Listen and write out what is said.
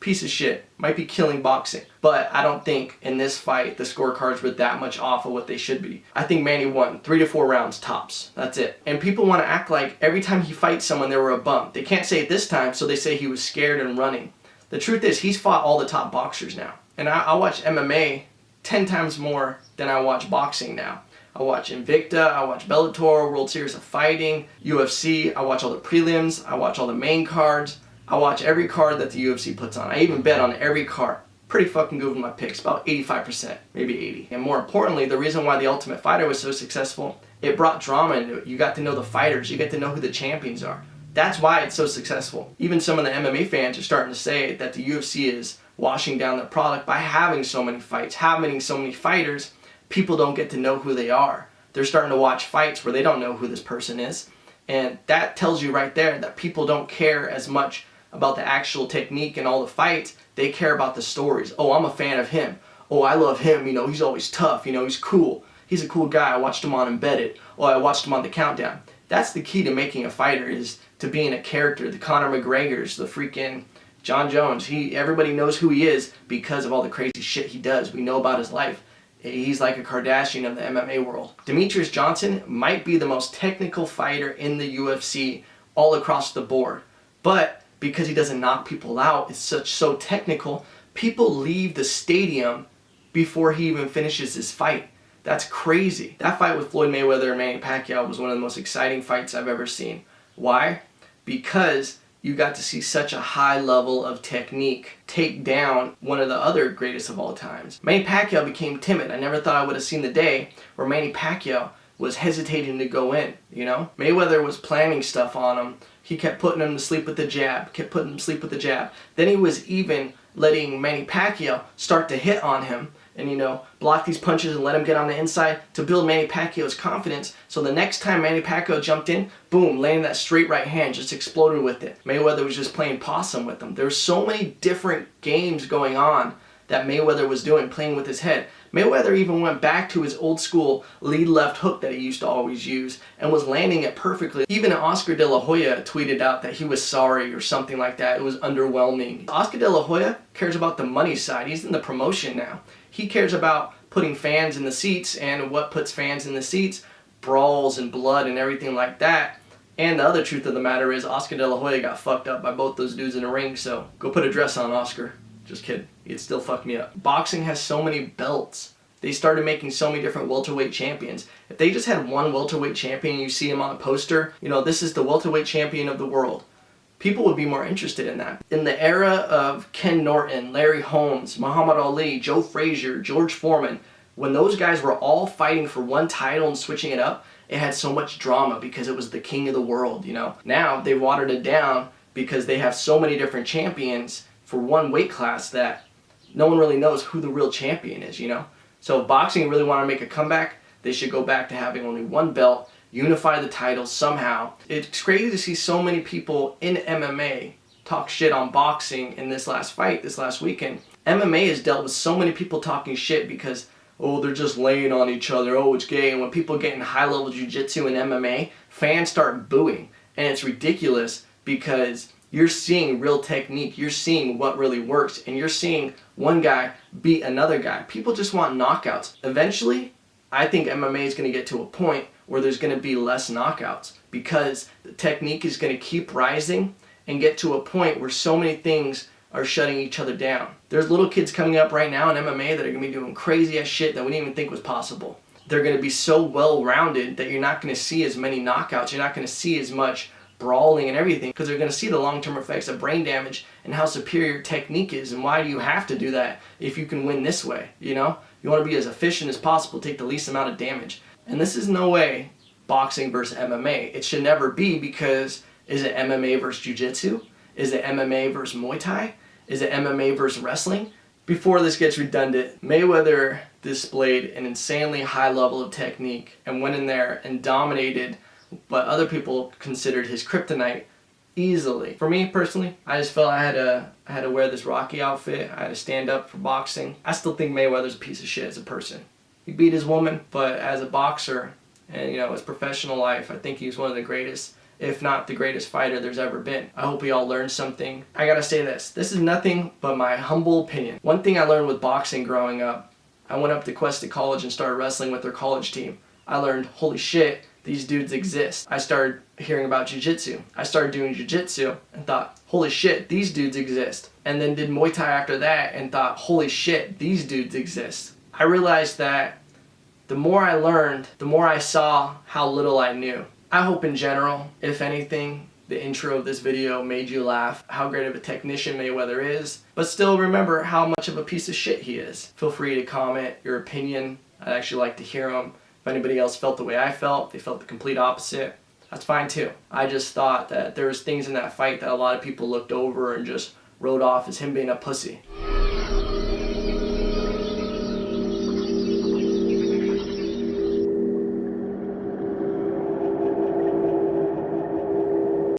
piece of shit. Might be killing boxing. But I don't think in this fight the scorecards were that much off of what they should be. I think Manny won 3 to 4 rounds tops. That's it. And people want to act like every time he fights someone there were a bump. They can't say it this time, so they say he was scared and running. The truth is he's fought all the top boxers now. And I watch MMA 10 times more than I watch boxing now. I watch Invicta, I watch Bellator, World Series of Fighting, UFC, I watch all the prelims, I watch all the main cards, I watch every card that the UFC puts on. I even bet on every card. Pretty fucking good with my picks, about 85%, maybe 80. And more importantly, the reason why The Ultimate Fighter was so successful, it brought drama into it. You got to know the fighters, you get to know who the champions are. That's why it's so successful. Even some of the MMA fans are starting to say that the UFC is washing down their product by having so many fights, having so many fighters. People don't get to know who they are. They're starting to watch fights where they don't know who this person is. And that tells you right there that people don't care as much about the actual technique and all the fights. They care about the stories. Oh, I'm a fan of him. Oh, I love him. You know, he's always tough. You know, he's cool. He's a cool guy. I watched him on Embedded. Oh, I watched him on The Countdown. That's the key to making a fighter, is to being a character. The Conor McGregors, the freaking John Jones. Everybody knows who he is because of all the crazy shit he does. We know about his life. He's like a Kardashian of the MMA world. Demetrius Johnson might be the most technical fighter in the UFC all across the board. But because he doesn't knock people out, it's so technical, people leave the stadium before he even finishes his fight. That's crazy. That fight with Floyd Mayweather and Manny Pacquiao was one of the most exciting fights I've ever seen. Why? Because you got to see such a high level of technique take down one of the other greatest of all times. Manny Pacquiao became timid. I never thought I would have seen the day where Manny Pacquiao was hesitating to go in, you know? Mayweather was planning stuff on him. He kept putting him to sleep with the jab, Then he was even letting Manny Pacquiao start to hit on him and, you know, block these punches and let him get on the inside to build Manny Pacquiao's confidence. So the next time Manny Pacquiao jumped in, boom, landing that straight right hand, just exploded with it. Mayweather was just playing possum with him. There were so many different games going on that Mayweather was doing, playing with his head. Mayweather even went back to his old school lead left hook that he used to always use and was landing it perfectly. Even Oscar De La Hoya tweeted out that he was sorry or something like that. It was underwhelming. Oscar De La Hoya cares about the money side. He's in the promotion now. He cares about putting fans in the seats, and what puts fans in the seats? Brawls and blood and everything like that. And the other truth of the matter is Oscar De La Hoya got fucked up by both those dudes in the ring, so go put a dress on, Oscar. Just kidding. It still fucked me up. Boxing has so many belts. They started making so many different welterweight champions. If they just had one welterweight champion and you see him on a poster, you know, this is the welterweight champion of the world, people would be more interested in that. In the era of Ken Norton, Larry Holmes, Muhammad Ali, Joe Frazier, George Foreman, when those guys were all fighting for one title and switching it up, it had so much drama because it was the king of the world, you know. Now they watered it down because they have so many different champions for one weight class that no one really knows who the real champion is, you know. So if boxing really want to make a comeback, they should go back to having only one belt, unify the titles somehow. It's crazy to see so many people in MMA talk shit on boxing in this last fight, this last weekend. MMA has dealt with so many people talking shit because, oh, they're just laying on each other, oh, it's gay. And when people get in high-level jiu-jitsu and MMA, fans start booing. And it's ridiculous because you're seeing real technique, you're seeing what really works, and you're seeing one guy beat another guy. People just want knockouts. Eventually, I think MMA is going to get to a point where there's going to be less knockouts because the technique is going to keep rising and get to a point where so many things are shutting each other down. There's little kids coming up right now in MMA that are going to be doing crazy ass shit that we didn't even think was possible. They're going to be so well-rounded that you're not going to see as many knockouts, you're not going to see as much brawling and everything because they're going to see the long-term effects of brain damage and how superior technique is, and why do you have to do that if you can win this way, you know? You want to be as efficient as possible, take the least amount of damage. And this is no way boxing versus MMA. It should never be, because is it MMA versus jiu-jitsu? Is it MMA versus Muay Thai? Is it MMA versus wrestling? Before this gets redundant, Mayweather displayed an insanely high level of technique and went in there and dominated what other people considered his kryptonite easily. For me personally, I just felt I had to wear this Rocky outfit. I had to stand up for boxing. I still think Mayweather's a piece of shit as a person. He beat his woman, but as a boxer and, you know, his professional life, I think he's one of the greatest if not the greatest fighter there's ever been. I hope we all learned something. I gotta say this is nothing but my humble opinion. One thing I learned with boxing growing up, I went up to Cuesta College and started wrestling with their college team. I learned, holy shit, these dudes exist. I started hearing about jiu-jitsu. I started doing jiu-jitsu and thought, holy shit, these dudes exist. And then did Muay Thai after that and thought, holy shit, these dudes exist. I realized that the more I learned, the more I saw how little I knew. I hope in general, if anything, the intro of this video made you laugh how great of a technician Mayweather is, but still remember how much of a piece of shit he is. Feel free to comment your opinion. I'd actually like to hear them. If anybody else felt the way I felt, they felt the complete opposite, that's fine too. I just thought that there was things in that fight that a lot of people looked over and just wrote off as him being a pussy.